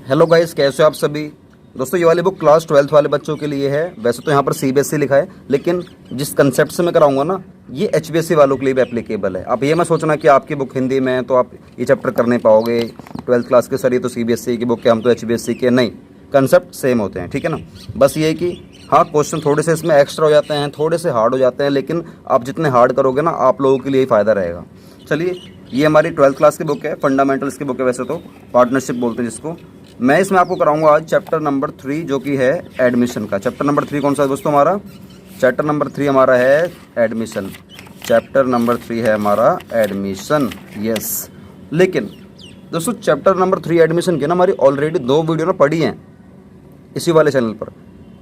Hello guys, कैसे हो आप सभी दोस्तों। ये वाली बुक क्लास 12th वाले बच्चों के लिए है। वैसे तो यहाँ पर सीबीएसई लिखा है, लेकिन जिस कंसेप्ट से मैं कराऊंगा ना, ये एचबीएसई वालों के लिए भी एप्लीकेबल है। आप ये मत सोचना कि आपकी बुक हिंदी में है तो आप ये चैप्टर कर नहीं पाओगे। 12th क्लास के सर ये तो सीबीएसई की बुक है, हम तो एचबीएसई के नहीं। कंसेप्ट सेम होते हैं, ठीक है ना। बस ये कि हाँ, क्वेश्चन थोड़े से इसमें एक्स्ट्रा हो जाते हैं, थोड़े से हार्ड हो जाते हैं, लेकिन आप जितने हार्ड करोगे ना, आप लोगों के लिए ही फ़ायदा रहेगा। चलिए, ये हमारी 12th क्लास की बुक है, फंडामेंटल्स की बुक है। वैसे तो पार्टनरशिप बोलते हैं जिसको। मैं इसमें आपको कराऊंगा आज चैप्टर नंबर 3, जो कि है एडमिशन का। चैप्टर नंबर 3 कौन सा है दोस्तों हमारा? चैप्टर नंबर 3 हमारा है एडमिशन। चैप्टर नंबर 3 है हमारा एडमिशन, यस। लेकिन दोस्तों, चैप्टर नंबर 3 एडमिशन की ना हमारी ऑलरेडी 2 वीडियो ना पड़ी हैं इसी वाले चैनल पर,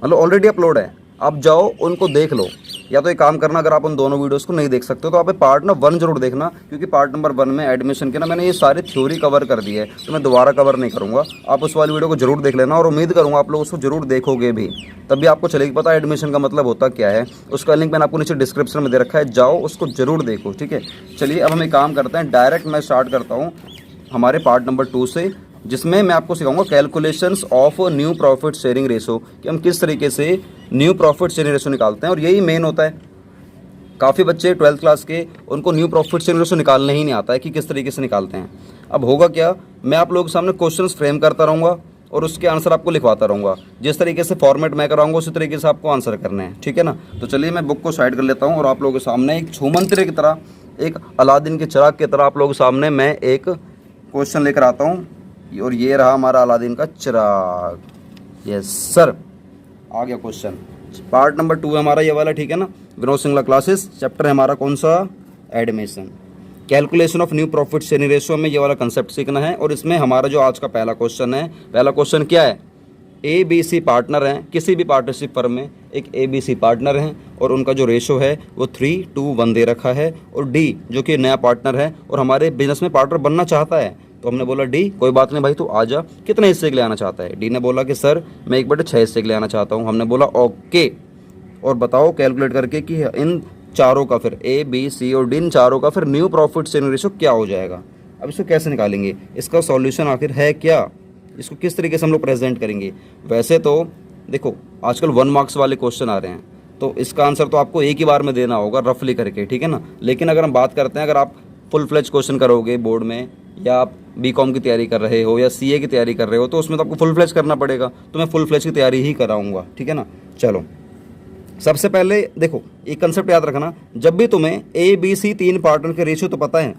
मतलब ऑलरेडी अपलोड है। आप जाओ उनको देख लो, या तो एक काम करना, अगर आप उन दोनों वीडियोस को नहीं देख सकते हो तो आप पार्ट ना 1 जरूर देखना, क्योंकि पार्ट नंबर 1 में एडमिशन के ना मैंने ये सारी थ्योरी कवर कर दी है, तो मैं दोबारा कवर नहीं करूँगा। आप उस वाली वीडियो को जरूर देख लेना, और उम्मीद करूँगा आप लोग उसको जरूर देखोगे भी, तभी आपको चलेगी पता एडमिशन का मतलब होता क्या है। उसका लिंक मैंने आपको नीचे डिस्क्रिप्शन में दे रखा है, जाओ उसको जरूर देखो, ठीक है। चलिए, अब हम एक काम करते हैं, डायरेक्ट मैं स्टार्ट करता हूँ हमारे पार्ट नंबर 2 से, जिसमें मैं आपको सिखाऊंगा calculations of new profit sharing ratio, कि हम किस तरीके से न्यू प्रॉफिट शेयरिंग रेशो निकालते हैं। और यही मेन होता है, काफ़ी बच्चे 12th क्लास के, उनको न्यू प्रॉफिट शेयरिंग रेशो निकालने ही नहीं आता है कि किस तरीके से निकालते हैं। अब होगा क्या, मैं आप लोगों के सामने क्वेश्चंस फ्रेम करता रहूँगा और उसके आंसर आपको लिखवाता रहूँगा। जिस तरीके से फॉर्मेट मैं कराऊंगा उसी तरीके से आपको आंसर करने हैं, ठीक है ना। तो चलिए, मैं बुक को साइड कर लेता हूँ और आप लोगों के सामने एक छूमंतरे की तरह, एक अलादीन के चिराग की तरह आप लोगों के सामने मैं एक क्वेश्चन लेकर आता हूँ। और ये रहा हमारा अलादीन का चिराग, यस सर। आ गया क्वेश्चन। पार्ट नंबर 2 है हमारा ये वाला, ठीक है ना। विनोद सिंगला क्लासेस, चैप्टर है हमारा कौन सा? Admission. Calculation of new profit sharing ratio में ये वाला कंसेप्ट सीखना है। और इसमें हमारा जो आज का पहला क्वेश्चन है, पहला क्वेश्चन क्या है? ए बी सी पार्टनर हैं, किसी भी पार्टनरशिप फर्म में एक ए बी सी पार्टनर हैं, और उनका जो रेशो है वो 3:1 दे रखा है। और डी जो कि नया पार्टनर है और हमारे बिजनेस में पार्टनर बनना चाहता है, तो हमने बोला डी कोई बात नहीं भाई, तू आ जा। कितने हिस्से के लिए आना चाहता है? डी ने बोला कि सर मैं 1/6 हिस्से के लिए आना चाहता हूँ। हमने बोला ओके, और बताओ कैलकुलेट करके कि इन चारों का, फिर ए बी सी और डी, इन चारों का फिर न्यू प्रॉफिट शेयरिंग रेशो क्या हो जाएगा। अब इसको कैसे निकालेंगे, इसका सॉल्यूशन आखिर है क्या, इसको किस तरीके से हम लोग प्रेजेंट करेंगे। वैसे तो देखो, आजकल 1 मार्क्स वाले क्वेश्चन आ रहे हैं, तो इसका आंसर तो आपको एक ही बार में देना होगा रफली करके, ठीक है ना। लेकिन अगर हम बात करते हैं, अगर आप फुल फ्लेज क्वेश्चन करोगे बोर्ड में, या आप बीकॉम की तैयारी कर रहे हो या सीए की तैयारी कर रहे हो, तो उसमें तो आपको फुल फ्लेज करना पड़ेगा। तो मैं फुल फ्लेज की तैयारी ही कराऊंगा, ठीक है ना। चलो, सबसे पहले देखो, एक कंसेप्ट याद रखना, जब भी तुम्हें ए बी सी 3 पार्टनर के रेशियो तो पता है,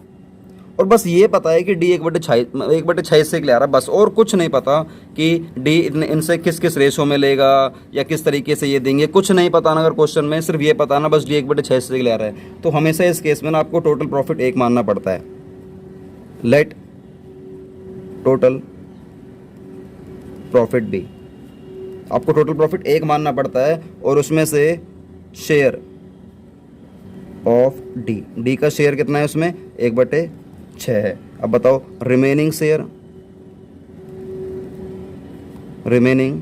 और बस ये पता है कि डी 1/6 हिस्से के लिए आ रहा है, बस। और कुछ नहीं पता कि डी इनसे किस किस रेशो में लेगा या किस तरीके से ये देंगे, कुछ नहीं पता ना। अगर क्वेश्चन में सिर्फ ये पता ना बस डी 1/6 हिस्से के लिए आ रहा है, तो हमेशा इस केस में ना आपको टोटल प्रॉफिट 1 मानना पड़ता है। लेट टोटल प्रॉफिट बी, आपको टोटल प्रॉफिट 1 मानना पड़ता है, और उसमें से शेयर ऑफ डी, डी का शेयर कितना है उसमें? 1/6 है। अब बताओ रिमेनिंग शेयर, रिमेनिंग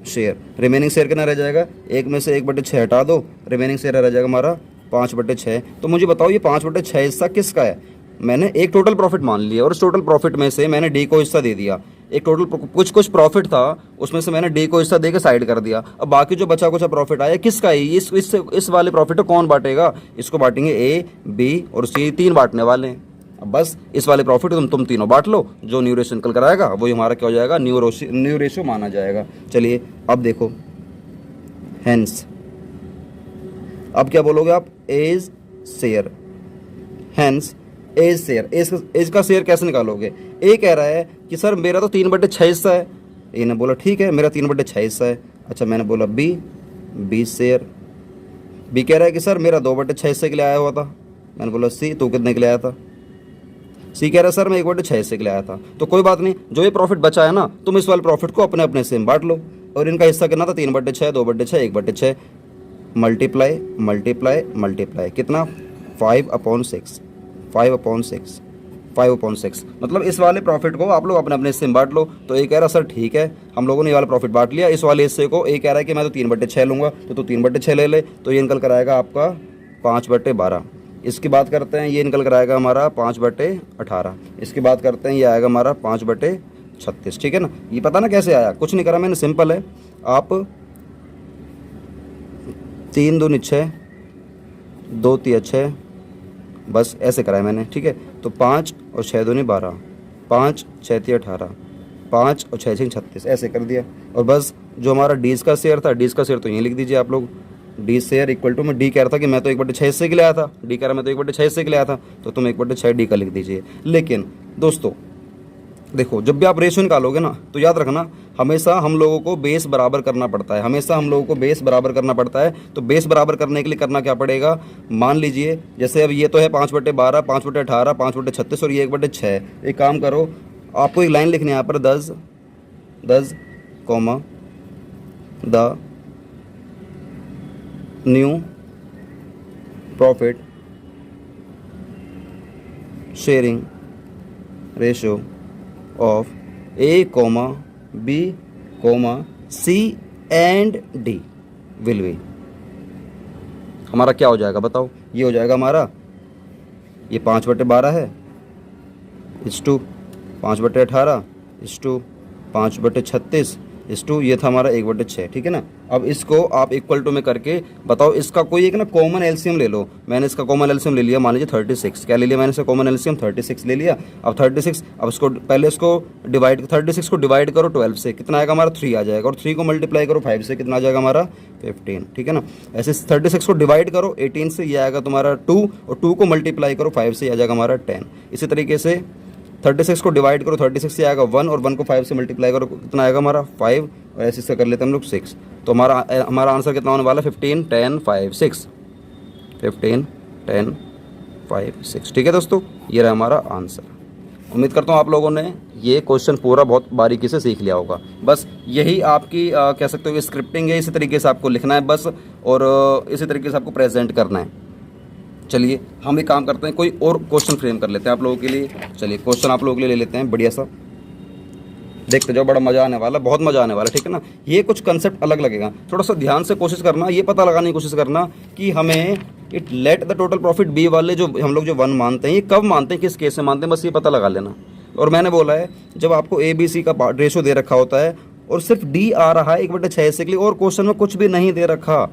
शेयर कितना रह जाएगा? 1 में से 1/6 हटा दो, रिमेनिंग शेयर रह जाएगा हमारा 5/6। तो मुझे बताओ ये 5/6 हिस्सा किसका है? मैंने एक टोटल प्रॉफिट मान लिया, और उस टोटल प्रॉफिट में से मैंने डी को हिस्सा दे दिया। एक टोटल कुछ प्रॉफिट था, उसमें से मैंने डी को हिस्सा दे के साइड कर दिया। अब बाकी जो बचा कुछ प्रॉफिट आया किसका है? इस वाले प्रॉफिट को कौन बांटेगा? इसको बांटेंगे ए बी और सी, 3 बांटने वाले हैं। अब बस इस वाले प्रॉफिट तुम तीनों बांट लो, जो न्यू रेशियो निकल कर आएगा वही हमारा क्या हो जाएगा? न्यू रेशियो माना जाएगा। चलिए, अब देखो, हेंस, अब क्या बोलोगे आप? S share, hence S share. S का शेयर कैसे निकालोगे? ए कह रहा है कि सर मेरा तो 3/6 हिस्सा है। ए ने बोला ठीक है, मेरा 3/6 हिस्सा है। अच्छा, मैंने बोला बी शेयर। बी कह रहा है कि सर मेरा 2/6 हिस्से के लिए आया हुआ था। मैंने बोला सी, तू कितने के लिए आया था? सी कह रहा है सर मैं 1/6 हिस्से के लिए आया था। तो कोई बात नहीं, जो ये प्रॉफिट बचा है ना, तुम इस वाले प्रॉफिट को अपने अपने से बांट लो। और इनका हिस्सा कितना था? 3/6, 2/6, 1/6, मल्टीप्लाई मल्टीप्लाई मल्टीप्लाई, कितना? 5/6, 5/6। मतलब इस वाले प्रॉफिट को आप लोग अपने अपने हिस्से में बांट लो। तो ये कह रहा सर ठीक है, हम लोगों ने ये वाला प्रॉफिट बांट लिया। इस वाले हिस्से को ये कह रहा है कि मैं तो 3/6 लूँगा, तो तू 3/6 ले ले। तो ये निकल कर आएगा आपका 5/12। इसकी बात करते हैं, ये निकल कर आएगा हमारा 5/18। इसकी बात करते हैं, ये आएगा हमारा 36, ठीक है ना। ये पता ना कैसे आया, कुछ नहीं करा मैंने, सिंपल है। आप 3 दूनी 6, 2 तिया 6, बस ऐसे कराया मैंने, ठीक है। तो 5 और 6 दूनी 12, 5 6 तिया 18, 5 और 6 6 36, ऐसे कर दिया। और बस जो हमारा डीज का शेयर था, डीज का शेयर तो यहीं लिख दीजिए आप लोग। डी शेयर इक्वल टू, मैं डी कह रहा था कि मैं तो 1/6 हिस्से के लिए आया था, डी कह रहा मैं तो 1/6 हिस्से के लिए आया था, तो तुम 1/6 डी का लिख दीजिए। लेकिन दोस्तों देखो, जब भी आप रेशियो निकालोगे ना, तो याद रखना हमेशा हम लोगों को बेस बराबर करना पड़ता है, हमेशा हम लोगों को बेस बराबर करना पड़ता है। तो बेस बराबर करने के लिए करना क्या पड़ेगा, मान लीजिए जैसे अब ये तो है 5/12, 5/18, 5/36 और ये 1/6। एक काम करो, आपको एक लाइन लिखनी है यहाँ पर, 10 10, the new profit sharing ratio of A, B, C and D will be. हमारा क्या हो जाएगा बताओ, ये हो जाएगा हमारा, ये 5/12 है इस टू 5/18 इस टू 5/36 इस टू, ये था हमारा 1/6, ठीक है ना। अब इसको आप इक्वल टू में करके बताओ, इसका कोई एक ना कॉमन एलसीएम ले लो। मैंने इसका कॉमन एलसीएम ले लिया, मान लीजिए 36। क्या ले लिया मैंने इसका कॉमन एलसीएम, 36 ले लिया। अब 36, अब इसको पहले इसको डिवाइड, 36 को डिवाइड करो 12 से, कितना आएगा हमारा 3 आ जाएगा। और 3 को मल्टीप्लाई करो 5 से, कितना आ जाएगा हमारा 15, ठीक है ना। ऐसे 36 को डिवाइड करो 18 से, ये आएगा तुम्हारा 2, और 2 को मल्टीप्लाई करो 5 से, आ जाएगा हमारा 10। इसी तरीके से 36 को डिवाइड करो 36 से आएगा 1, और 1 को 5 से मल्टीप्लाई करो, कितना आएगा हमारा 5, और ऐसे इसका कर लेते हैं हम लोग 6। तो हमारा आंसर कितना होने वाला है, 15 10 5 6, 15 10 5 6, ठीक है दोस्तों। ये रहा हमारा आंसर। उम्मीद करता हूँ आप लोगों ने ये क्वेश्चन पूरा बहुत बारीकी से सीख लिया होगा। बस यही आपकी कह सकते हो कि स्क्रिप्टिंग है, इसी तरीके से आपको लिखना है बस, और इसी तरीके से आपको प्रेजेंट करना है। चलिए हम एक काम करते हैं, कोई और क्वेश्चन फ्रेम कर लेते हैं आप लोगों के लिए। चलिए क्वेश्चन आप लोगों के लिए ले लेते हैं बढ़िया सा, देखते जाओ, बड़ा मज़ा आने वाला, बहुत मज़ा आने वाला, ठीक है ना। ये कुछ कंसेप्ट अलग लगेगा, थोड़ा सा ध्यान से कोशिश करना, ये पता लगाने की कोशिश करना कि हमें it let the total profit be वाले जो हम लोग जो 1 मानते हैं, ये कब मानते हैं, किस केस में मानते हैं, बस ये पता लगा लेना। और मैंने बोला है जब आपको ABC का रेशो दे रखा होता है और सिर्फ D आ रहा है 1/6 हिस्से के लिए, और क्वेश्चन में कुछ भी नहीं दे रखा,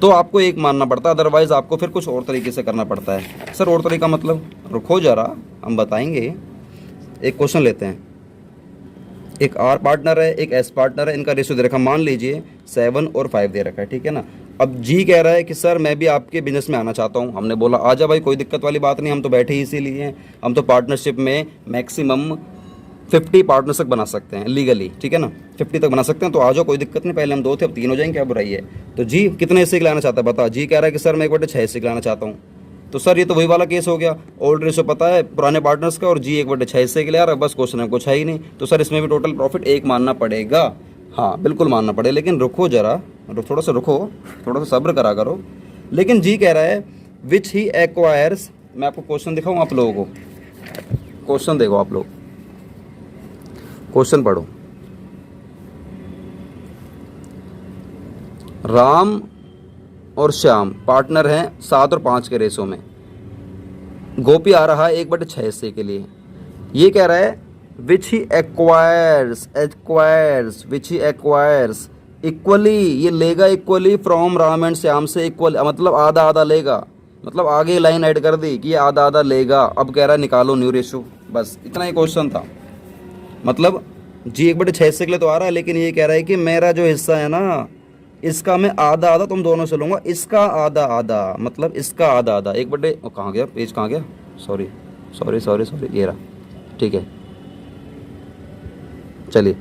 तो आपको एक मानना पड़ता है, अदरवाइज आपको फिर कुछ और तरीके से करना पड़ता है। सर और तरीका मतलब, रुको जरा हम बताएंगे। एक क्वेश्चन लेते हैं, एक R पार्टनर है, एक S पार्टनर है, इनका रेशियो दे रखा, मान लीजिए 7 और 5 दे रखा है, ठीक है ना। अब G कह रहा है कि सर मैं भी आपके बिजनेस में आना चाहता हूँ। हमने बोला आजा भाई, कोई दिक्कत वाली बात नहीं, हम तो बैठे ही इसीलिए हैं, हम तो पार्टनरशिप में मैक्सिमम 50 पार्टनर्स तक बना सकते हैं लीगली, ठीक है ना, 50 तक बना सकते हैं। तो आ जाओ, कोई दिक्कत नहीं, पहले हम 2 थे अब 3 हो जाएंगे, क्या बुराई है। तो जी कितने हिस्से लाना चाहता है बता। जी कह रहा है कि सर मैं 1/6 हिस्से लाना चाहता हूँ। तो सर ये तो वही वाला केस हो गया, ओल्ड रेशो पता है पुराने पार्टनर्स का, और जी 1/6 हिस्से के लिए आ रहा है, बस क्वेश्चन है कुछ है ही नहीं। तो सर इसमें भी टोटल प्रॉफिट 1 मानना पड़ेगा। हाँ बिल्कुल मानना पड़ेगा, लेकिन रुको जरा, थोड़ा सा रुको, थोड़ा सा सब्र करा करो। लेकिन जी कह रहा है विच ही एक्वायर्स, मैं आपको क्वेश्चन दिखाऊँ आप लोगों को, क्वेश्चन देखो आप लोग, क्वेश्चन पढ़ो। राम और श्याम पार्टनर हैं 7 और 5 के रेशो में, गोपी आ रहा है 1/6 हिस्से के लिए। ये कह रहा है विच ही एक्वायर्स इक्वली, ये लेगा equally from Ram and Shyam से इक्वल, मतलब आधा आधा लेगा, मतलब आगे लाइन ऐड कर दी कि ये आधा आधा लेगा। अब कह रहा है निकालो न्यू रेशो, बस इतना ही क्वेश्चन था। मतलब जी 1/6 हिस्से के लिए तो आ रहा है, लेकिन ये कह रहा है कि मेरा जो हिस्सा है ना, इसका मैं आधा आधा तुम दोनों से लूँगा, इसका आधा आधा, मतलब इसका आधा आधा। कहाँ गया पेज, कहाँ गया, सॉरी, ये रहा, ठीक है। चलिए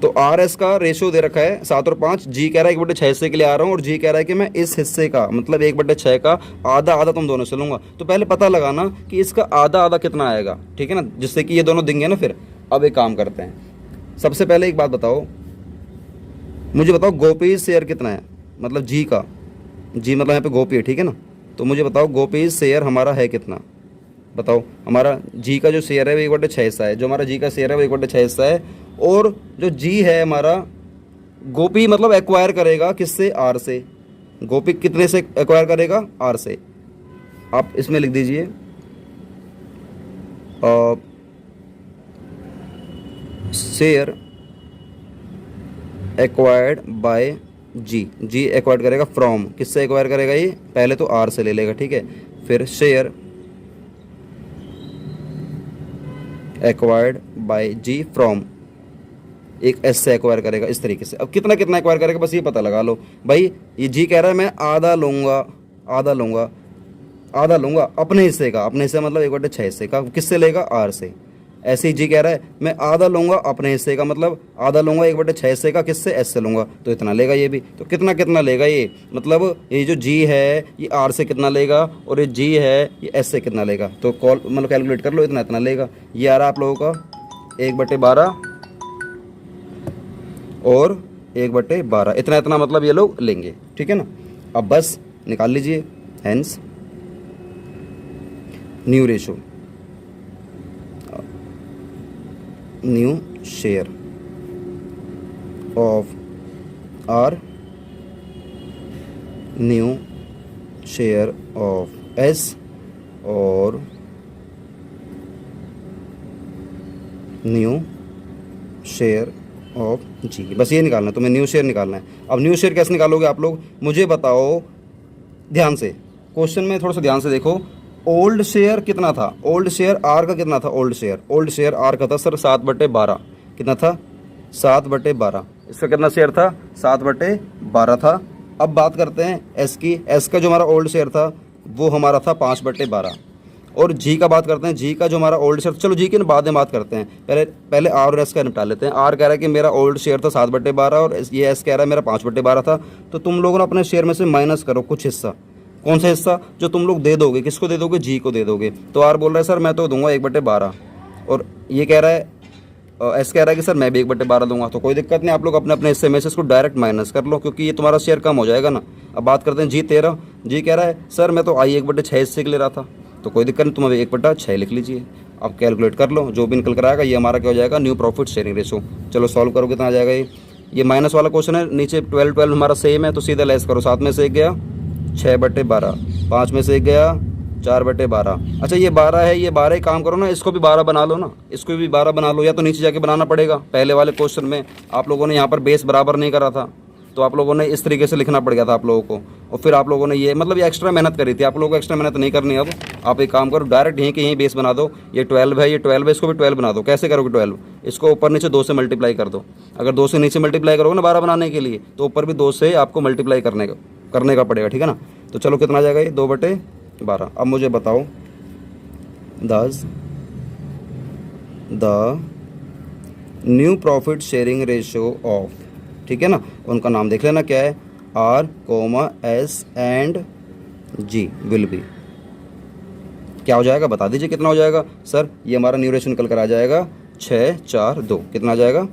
तो RS का रेशियो दे रखा है 7 और 5, जी कह रहा है 1/6 हिस्से के लिए आ रहा हूँ, और जी कह रहा है कि मैं इस हिस्से का मतलब 1/6 का आधा आधा तुम दोनों से लूँगा। तो पहले पता लगाना कि इसका आधा आधा कितना आएगा, ठीक है ना, जिससे कि ये दोनों देंगे ना फिर। अब एक काम करते हैं, सबसे पहले एक बात बताओ, मुझे बताओ गोपी शेयर कितना है, मतलब जी का, जी मतलब यहाँ पे गोपी है, ठीक है ना। तो मुझे बताओ गोपी शेयर हमारा है कितना, बताओ। हमारा जी का जो शेयर है वो 1/6 हिस्सा है, जो हमारा जी का शेयर है वो 1/6 हिस्सा है, और जो जी है हमारा, गोपी मतलब एक्वायर करेगा किससे, आर से। गोपी कितने से एक्वायर करेगा, आर से। आप इसमें लिख दीजिए share acquired by G. G acquired करेगा फ्रॉम, किससे एक्वायर करेगा ये, पहले तो आर से ले लेगा, ठीक है। फिर share acquired by G from, एक एस से एक्वायर करेगा इस तरीके से। अब कितना कितना एक्वायर करेगा बस ये पता लगा लो भाई। ये जी कह रहा है मैं आधा लूँगा, आधा लूँगा, आधा लूँगा अपने हिस्से का, अपने हिस्से मतलब 1/6 हिस्से का, किससे लेगा, आर से। ऐसे ही जी कह रहा है मैं आधा लूँगा अपने हिस्से का, मतलब आधा लूँगा 1/6 हिस्से का, किससे, एस से लूँगा, तो इतना लेगा ये भी। तो कितना कितना लेगा ये, मतलब ये जो जी है ये आर से कितना लेगा और ये जी है ये एस से कितना लेगा, तो कॉल मतलब कैलकुलेट कर लो, इतना इतना लेगा। ये आ रहा आप लोगों का 1/12 और 1/12, इतना इतना मतलब ये लोग लेंगे, ठीक है ना। अब बस निकाल लीजिए, hence new ratio, new share of R, new share of S और न्यू शेयर ऑफ जी। बस ये निकालना है, तुम्हें न्यू शेयर निकालना है। अब न्यू शेयर कैसे निकालोगे आप लोग, मुझे बताओ ध्यान से, क्वेश्चन में थोड़ा सा ध्यान से देखो। ओल्ड शेयर कितना था, ओल्ड शेयर आर का कितना था, ओल्ड शेयर आर का था सर 7/12, कितना था, 7/12। इसका कितना शेयर था, 7/12 था। अब बात करते हैं एस की, एस का जो हमारा ओल्ड शेयर था वो हमारा था 5/12। और जी का बात करते हैं, जी का जो हमारा ओल्ड शेयर, चलो जी की ना बाद में बात करते हैं, पहले आर और एस का निपटा लेते हैं। आर कह रहा है कि मेरा ओल्ड शेयर था 7/12 और ये एस कह रहा है मेरा 5/12 था। तो तुम लोगों ने अपने शेयर में से माइनस करो कुछ हिस्सा, कौन सा हिस्सा, जो तुम लोग दे दोगे, किसको दे दोगे, जी को दे दोगे। तो आर बोल रहा है सर मैं तो दूंगा 1/12, और ये कह रहा है एस कह रहा है कि सर मैं भी 1/12 दूंगा। तो कोई दिक्कत नहीं, आप लोग अपने अपने हिस्से में से इसको डायरेक्ट माइनस कर लो, क्योंकि ये तुम्हारा शेयर कम हो जाएगा ना। अब बात करते हैं जी 13, जी कह रहा है सर मैं तो आई 1/6 हिस्से के ले रहा था, तो कोई दिक्कत नहीं, तुम अभी 1/6 लिख लीजिए। अब कैलकुलेट कर लो, जो भी निकल कर आएगा ये हमारा क्या हो जाएगा, न्यू प्रॉफिट शेयरिंग रेशो। चलो सॉल्व करो कितना आ जाएगा ये माइनस वाला क्वेश्चन है, नीचे 12 हमारा सेम है, तो सीधा लेस करो, 7 में से 1 गया 6/12, 5 में से 1 गया 4/12। अच्छा ये 12 है, ये 12 ही काम करो ना, इसको भी 12 बना लो ना, इसको भी 12 बना लो, या तो नीचे जाके बनाना पड़ेगा। पहले वाले क्वेश्चन में आप लोगों ने यहाँ पर बेस बराबर नहीं करा था, तो आप लोगों ने इस तरीके से लिखना पड़ गया था आप लोगों को, और फिर आप लोगों ने ये मतलब ये एक्स्ट्रा मेहनत करी थी। आप लोगों को एक्स्ट्रा मेहनत नहीं करनी। अब आप एक काम करो, डायरेक्ट यहीं के यहीं बेस बना दो। ये 12 है, ये 12 है, इसको भी 12 बना दो। कैसे करोगे 12, इसको ऊपर नीचे 2 से मल्टीप्लाई कर दो। अगर 2 से नीचे मल्टीप्लाई करोगे ना 12 बनाने के लिए, तो ऊपर भी 2 से आपको मल्टीप्लाई करने का पड़ेगा, ठीक है ना। तो चलो कितना आ जाएगा ये 2/12। अब मुझे बताओ thus the new profit sharing ratio of, ठीक है ना, उनका नाम देख लेना क्या है, R comma S and G will be, क्या हो जाएगा बता दीजिए कितना हो जाएगा। सर ये हमारा न्यू रेशियो निकल कर आ जाएगा 6:4:2, कितना आ जाएगा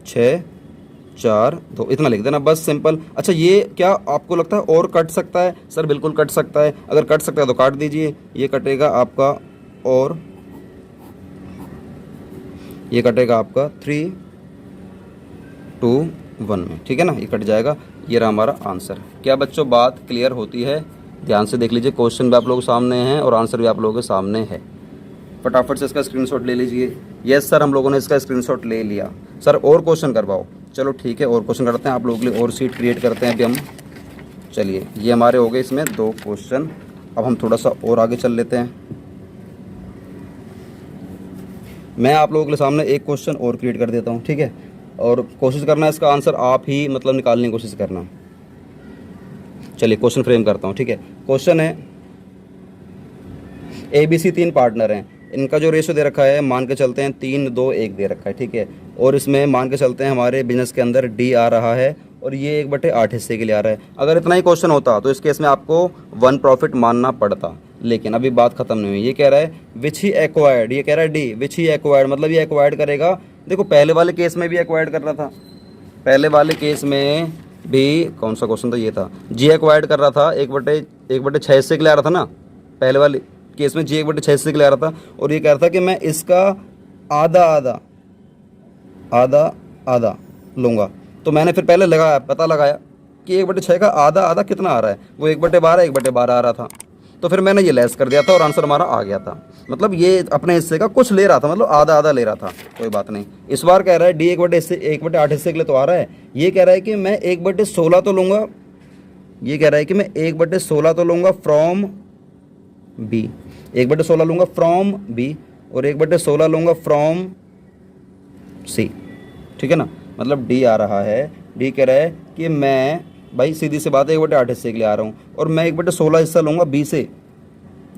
6:4:2, इतना लिख देना बस सिंपल। अच्छा ये क्या आपको लगता है और कट सकता है, सर बिल्कुल कट सकता है, अगर कट सकता है तो काट दीजिए। ये कटेगा आपका, और ये कटेगा आपका 3:2:1 में, ठीक है ना, ये कट जाएगा। ये रहा हमारा आंसर। क्या बच्चों बात क्लियर होती है, ध्यान से देख लीजिए, क्वेश्चन भी आप लोगों के सामने है और आंसर भी आप लोगों के सामने है। फटाफट से इसका स्क्रीनशॉट ले लीजिए। यस सर हम लोगों ने इसका स्क्रीनशॉट ले लिया। सर और क्वेश्चन करवाओ, चलो ठीक है और क्वेश्चन करते हैं आप लोगों के लिए, और सीट क्रिएट करते हैं अभी हम। चलिए ये हमारे हो गए इसमें 2 क्वेश्चन। अब हम थोड़ा सा और आगे चल लेते हैं। मैं आप लोगों के सामने एक क्वेश्चन और क्रिएट कर देता हूँ, ठीक है, और कोशिश करना है इसका आंसर आप ही मतलब निकालने की कोशिश करना। चलिए क्वेश्चन फ्रेम करता हूँ, ठीक है। क्वेश्चन है ABC 3 पार्टनर हैं, इनका जो रेशो दे रखा है मान के चलते हैं 3:2:1 दे रखा है, ठीक है, और इसमें मान के चलते हैं हमारे बिजनेस के अंदर D आ रहा है और ये 1/8 हिस्से के लिए आ रहा है। अगर इतना ही क्वेश्चन होता तो इस केस में आपको 1 प्रॉफिट मानना पड़ता, लेकिन अभी बात खत्म नहीं हुई। ये कह रहा है विच ही एक्वायर्ड, ये कह रहा है डी विच ही एक्वायर्ड, मतलब ये एक्वायर्ड करेगा। देखो पहले वाले केस में भी एक्वायर्ड कर रहा था, पहले वाले केस में भी कौन सा क्वेश्चन था, ये था जी एक्वायर्ड कर रहा था 1/6 हिस्से के लिए आ रहा था ना, पहले वाले केस में जी 1/6 हिस्से के लिए आ रहा था, और ये कह रहा था कि मैं इसका आधा लूँगा। तो मैंने फिर पहले लगाया, पता लगाया कि 1/6 का आधा कितना आ रहा है, वो 1/12 1/12 आ रहा था। तो फिर मैंने ये लेस कर दिया था और आंसर हमारा आ गया था। मतलब ये अपने हिस्से का कुछ ले रहा था, मतलब आधा आधा ले रहा था। कोई बात नहीं। इस बार कह रहा है डी 1/8 हिस्से के लिए तो आ रहा है। ये कह रहा है कि मैं 1/16 तो लूँगा, ये कह रहा है कि मैं 1/16 तो लूँगा फ्रॉम बी, 1/16 लूँगा फ्रॉम बी और 1/16 लूँगा फ्रॉम सी। ठीक है ना, मतलब डी आ रहा है, डी कह रहा है कि मैं भाई सीधी सी बात है 1/8 हिस्से के लिए आ रहा हूँ और मैं 1/16 हिस्सा लूँगा बी से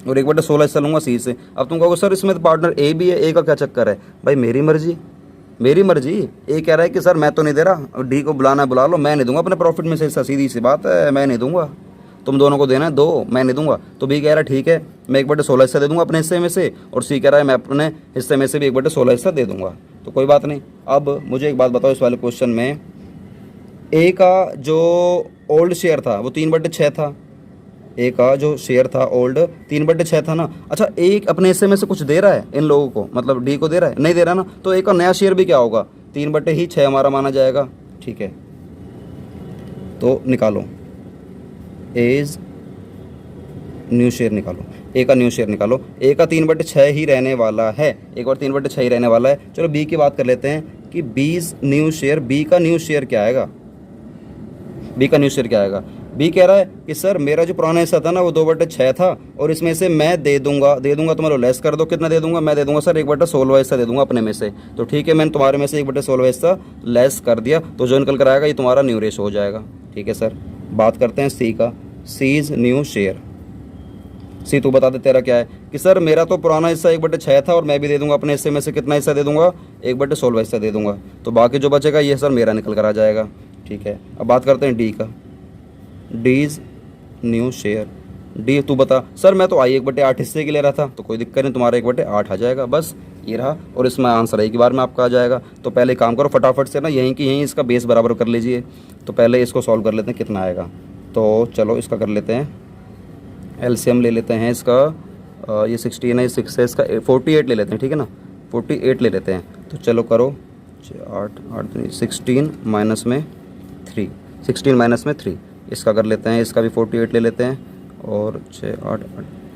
और 1/16 हिस्सा लूँगा सी से। अब तुम कहोगे सर इसमें तो पार्टनर ए भी है, ए का क्या चक्कर है? भाई मेरी मर्जी, मेरी मर्जी। ए कह रहा है कि सर मैं तो नहीं दे रहा, डी को बुलाना बुला लो, मैं नहीं दूंगा अपने प्रॉफिट में से हिस्सा, सीधी सी बात है, मैं नहीं दूंगा, तुम दोनों को देना है दो, मैं नहीं दूंगा। तो बी कह रहा है ठीक है मैं 1/16 हिस्सा दे दूंगा अपने हिस्से में से, और सी कह रहा है मैं अपने हिस्से में से भी 1/16 हिस्सा दे दूंगा। तो कोई बात नहीं। अब मुझे एक बात बताओ, इस वाले क्वेश्चन में ए का जो ओल्ड शेयर था वो 3/6 था, ए का जो शेयर था ओल्ड 3/6 था ना। अच्छा एक अपने हिस्से में से कुछ दे रहा है इन लोगों को, मतलब डी को दे रहा है? नहीं दे रहा ना, तो ए का नया शेयर भी क्या होगा? 3/6 हमारा माना जाएगा। ठीक है, तो निकालो एज न्यू शेयर, निकालो ए का न्यू शेयर निकालो। ए का 3/6 ही रहने वाला है, एक और 3/6 ही रहने वाला है। चलो बी की बात कर लेते हैं कि बीज न्यू शेयर, बी का न्यू शेयर क्या आएगा? बी का न्यू शेयर क्या आएगा? बी कह रहा है कि सर मेरा जो पुराना हिस्सा था ना वो 2/6 था और इसमें से मैं दे दूंगा तो मतलब लेस कर दो, कितना दे दूंगा? मैं दे दूंगा सर 1/16 हिस्सा दे दूंगा अपने में से। तो ठीक है मैंने तुम्हारे में से 1/16 हिस्सा लेस कर दिया, तो जो निकल कर आएगा ये तुम्हारा न्यू रेशो हो जाएगा। ठीक है सर, बात करते हैं सी का, सीज न्यू शेयर। सी तू बता दे तेरा क्या है? कि सर मेरा तो पुराना हिस्सा 1/6 था और मैं भी दे दूंगा अपने हिस्से में से, कितना हिस्सा दे दूंगा? 1/16 हिस्सा दे दूंगा, तो बाकी जो बचेगा ये सर मेरा निकल कर आ जाएगा। ठीक है, अब बात करते हैं डी का, डीज न्यू शेयर। डी तू बता। सर मैं तो आई 1/8 हिस्से के ले रहा था, तो कोई दिक्कत नहीं, तुम्हारा 1/8 आ जाएगा, बस ये रहा। और इसमें आंसर एक ही बार में आपका आ जाएगा। तो पहले काम करो फटाफट से ना, यहीं की यहीं इसका बेस बराबर कर लीजिए। तो पहले इसको सॉल्व कर लेते हैं कितना आएगा। तो चलो इसका कर लेते हैं, एलसीएम ले लेते हैं इसका, ये 16 है, 6 है, इसका 48 ले लेते हैं। ठीक है ना, 48 ले लेते हैं। तो चलो करो 16 माइनस में 3, 16 माइनस में 3, इसका कर लेते हैं, इसका भी 48 ले लेते हैं और 6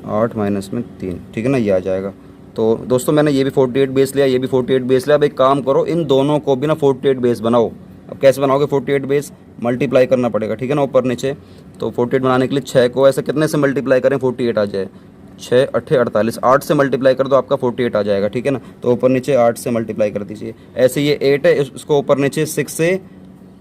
8 माइनस में 3। ठीक है ना, ये आ जाएगा। तो दोस्तों मैंने ये भी 48 बेस लिया, ये भी 48 बेस लिया। अब एक काम करो, इन दोनों को भी ना 48 बेस बनाओ। अब कैसे बनाओगे 48 बेस? मल्टीप्लाई करना पड़ेगा। ठीक है ना, ऊपर नीचे। तो 48 बनाने के लिए 6 को ऐसे कितने से मल्टीप्लाई करें 48 आ जाए? 6 8 48, 8 से मल्टीप्लाई कर दो आपका 48 आ जाएगा। ठीक है ना, तो ऊपर नीचे 8 से मल्टीप्लाई कर दीजिए। ऐसे ये 8 है, इसको ऊपर नीचे 6 से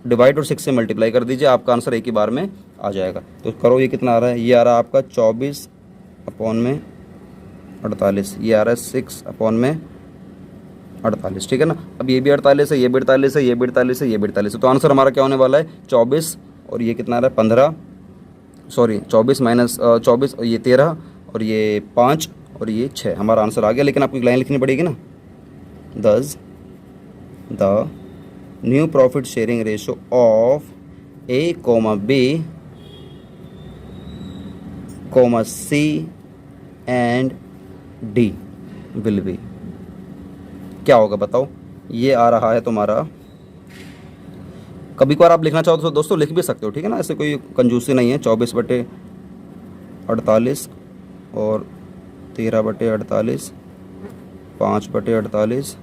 डिवाइड और 6 से मल्टीप्लाई कर दीजिए, आपका आंसर एक ही बार में आ जाएगा। तो करो, ये कितना आ रहा है? ये आ रहा है आपका 24/48, ये आ रहा है 6/48। ठीक है ना, अब ये भी 48 है, ये भी 48 है, ये भी 48 है, ये भी 48 है। तो आंसर हमारा क्या होने वाला है? 24 और ये कितना आ रहा है 15, सॉरी 24 माइनस 24, ये 13 और ये 5 और ये 6, हमारा आंसर आ गया। लेकिन आपको एक लाइन लिखनी पड़ेगी ना, thus the new profit sharing ratio of A comma B comma C and D will be, क्या होगा बताओ? ये आ रहा है तुम्हारा, कभी कभार आप लिखना चाहो तो दोस्तों लिख भी सकते हो। ठीक है ना, ऐसे कोई कंजूसी नहीं है। 24/48 और 13/48, 5/48,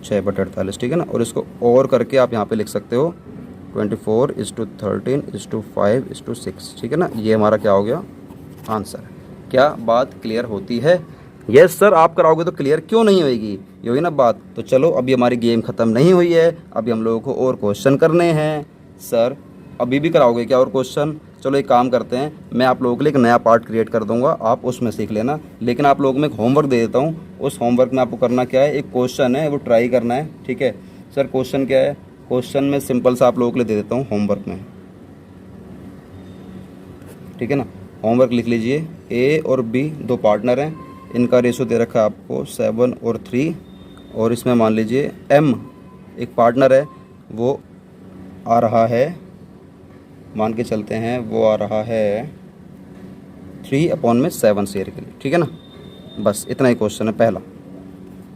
6/48। ठीक है ना, और इसको और करके आप यहाँ पे लिख सकते हो 24:13:5:6। ठीक है ना, ये हमारा क्या हो गया? आंसर। क्या बात क्लियर होती है? यस सर, आप कराओगे तो क्लियर क्यों नहीं होगी, ये हुई ना बात। तो चलो अभी हमारी गेम ख़त्म नहीं हुई है, अभी हम लोगों को और क्वेश्चन करने हैं। सर अभी भी कराओगे क्या और क्वेश्चन? चलो एक काम करते हैं, मैं आप लोगों के लिए एक नया पार्ट क्रिएट कर दूंगा, आप उसमें सीख लेना। लेकिन आप लोगों में एक होमवर्क दे देता हूँ, उस होमवर्क में आपको करना क्या है, एक क्वेश्चन है वो ट्राई करना है। ठीक है सर, क्वेश्चन क्या है? क्वेश्चन में सिंपल सा आप लोगों के लिए दे देता हूँ होमवर्क में। ठीक है ना, होमवर्क लिख लीजिए। ए और बी दो पार्टनर हैं, इनका रेशो दे रखा है आपको 7 और 3, और इसमें मान लीजिए एम एक पार्टनर है, वो आ रहा है, मान के चलते हैं वो आ रहा है 3/7 शेयर के लिए। ठीक है ना, बस इतना ही क्वेश्चन है पहला।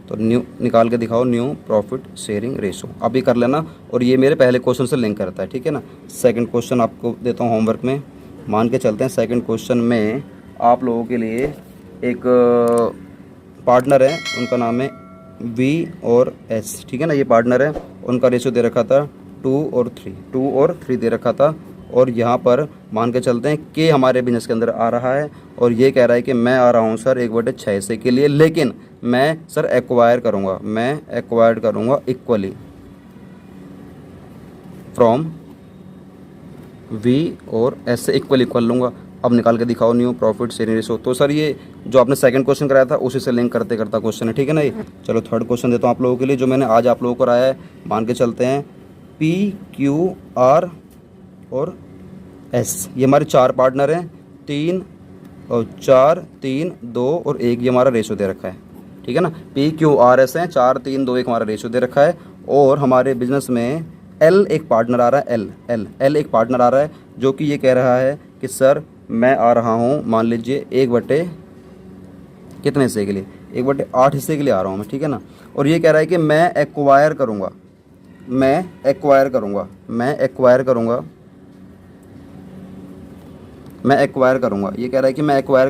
तो न्यू निकाल के दिखाओ, न्यू प्रॉफिट शेयरिंग रेशो, अभी कर लेना। और ये मेरे पहले क्वेश्चन से लिंक करता है। ठीक है ना, सेकंड क्वेश्चन आपको देता हूँ होमवर्क में। मान के चलते हैं सेकंड क्वेश्चन में आप लोगों के लिए एक पार्टनर है, उनका नाम है वी और एस, ठीक है ना। ये पार्टनर है, उनका रेशियो दे रखा था 2 और 3 दे रखा था। और यहाँ पर मान के चलते हैं कि हमारे बिजनेस के अंदर आ रहा है और ये कह रहा है कि मैं आ रहा हूँ सर 1/6 हिस्से के लिए, लेकिन मैं सर एक्वायर करूँगा इक्वली फ्रॉम वी और एस से इक्वल लूँगा। अब निकाल के दिखाओ न्यू प्रॉफिट शेयरिंग रेशो। तो सर ये जो आपने सेकंड क्वेश्चन कराया था उसी से लिंक करते करता क्वेश्चन है, ठीक है ना। ये चलो थर्ड क्वेश्चन देता हूँ आप लोगों के लिए, जो मैंने आज आप लोगों को कराया है। मान के चलते हैं पी क्यू आर और एस, ये हमारे 4 पार्टनर हैं, 3 और 4 3 2 और 1, ये हमारा रेशो दे रखा है, ठीक है ना। पी क्यू आर एस है, 4 3 2 1 हमारा रेशो दे रखा है। और हमारे बिजनेस में एल एक पार्टनर आ रहा है, एल एक पार्टनर आ रहा है, जो कि ये कह रहा है कि सर मैं आ रहा हूँ, मान लीजिए 1/, कितने हिस्से के लिए, 1/8 हिस्से के लिए आ रहा हूँ मैं, ठीक है ना। और ये कह रहा है कि मैं एक्वायर करूँगा, ये कह रहा है कि मैं एक्वायर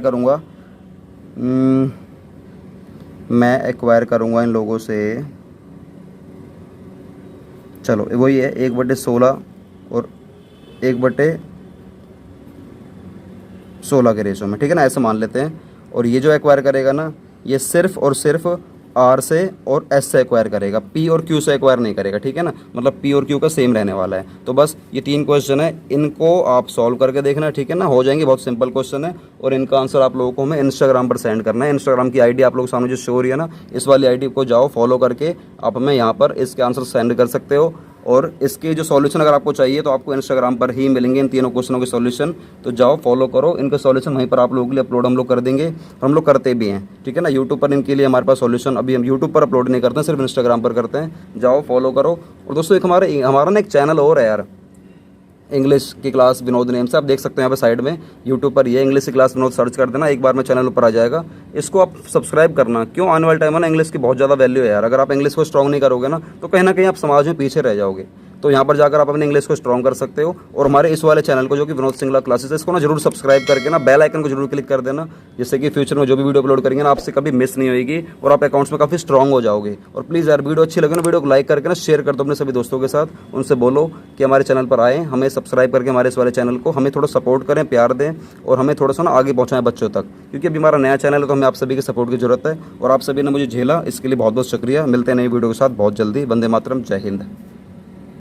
करूँगा इन लोगों से। चलो वही है 1/16 और 1/16 के रेशो में, ठीक है ना, ऐसे मान लेते हैं। और ये जो एक्वायर करेगा ना, ये सिर्फ और सिर्फ आर से और एस से एक्वायर करेगा, पी और क्यू से एक्वायर नहीं करेगा, ठीक है ना। मतलब पी और क्यू का सेम रहने वाला है। तो बस ये 3 क्वेश्चन है, इनको आप सॉल्व करके देखना, ठीक है ना, हो जाएंगे। बहुत सिंपल क्वेश्चन है और इनका आंसर आप लोगों को हमें इंस्टाग्राम पर सेंड करना है। इंस्टाग्राम की आईडी आप लोगों के सामने जो शो हो रही है ना, इस वाली आईडी को जाओ, फॉलो करके आप हमें यहाँ पर इसके आंसर सेंड कर सकते हो। और इसके जो सॉल्यूशन अगर आपको चाहिए तो आपको इंस्टाग्राम पर ही मिलेंगे इन तीनों क्वेश्चनों के सॉल्यूशन। तो जाओ फॉलो करो, इनका सॉल्यूशन वहीं पर आप लोगों के लिए अपलोड हम लोग कर देंगे, और हम लोग करते भी हैं, ठीक है ना। यूट्यूब पर इनके लिए हमारे पास सॉल्यूशन अभी हम यूट्यूब पर अपलोड नहीं करते हैं, सिर्फ इंस्टाग्राम पर करते हैं। जाओ फॉलो करो। और दोस्तों एक हमारा ना एक चैनल और है यार, इंग्लिश की क्लास विनोद नेम से, आप देख सकते हैं यहाँ पे साइड में यूट्यूब पर ये इंग्लिश की क्लास विनोद सर्च कर देना, एक बार में चैनल ऊपर आ जाएगा। इसको आप सब्सक्राइब करना, क्यों, आने वाले टाइम में ना इंग्लिश की बहुत ज़्यादा वैल्यू है यार। अगर आप इंग्लिश को स्ट्रॉन्ग नहीं करोगे ना तो कहीं ना कहीं आप समाज में पीछे रह जाओगे। तो यहाँ पर जाकर आप अपने इंग्लिश को स्ट्रॉन्ग कर सकते हो। और हमारे इस वाले चैनल को जो कि विनोद सिंगला क्लासेस है, इसको ना जरूर सब्सक्राइब करके ना बेल आइकन को जरूर क्लिक कर देना, जिससे कि फ्यूचर में जो भी वीडियो अपलोड करेंगे ना आपसे कभी मिस नहीं होगी और आप अकाउंट्स में काफ़ी स्ट्रॉन्ग हो जाओगे। और प्लीज़ यार वीडियो अच्छी लगे ना, वीडियो को लाइक करके ना शेयर कर दो अपने सभी दोस्तों के साथ, उनसे बोलो कि हमारे चैनल पर आएँ, हमें सब्सक्राइब करके हमारे इस वाले चैनल को हमें थोड़ा सपोर्ट करें, प्यार दें और हमें थोड़ा सा ना आगे पहुँचाएं बच्चों तक, क्योंकि अभी हमारा नया चैनल है तो हमें आप सभी के सपोर्ट की जरूरत है। और आप सभी ने मुझे झेला, इसके लिए बहुत बहुत शुक्रिया। मिलते हैं नई वीडियो के साथ बहुत जल्दी। वंदे मातरम, जय हिंद।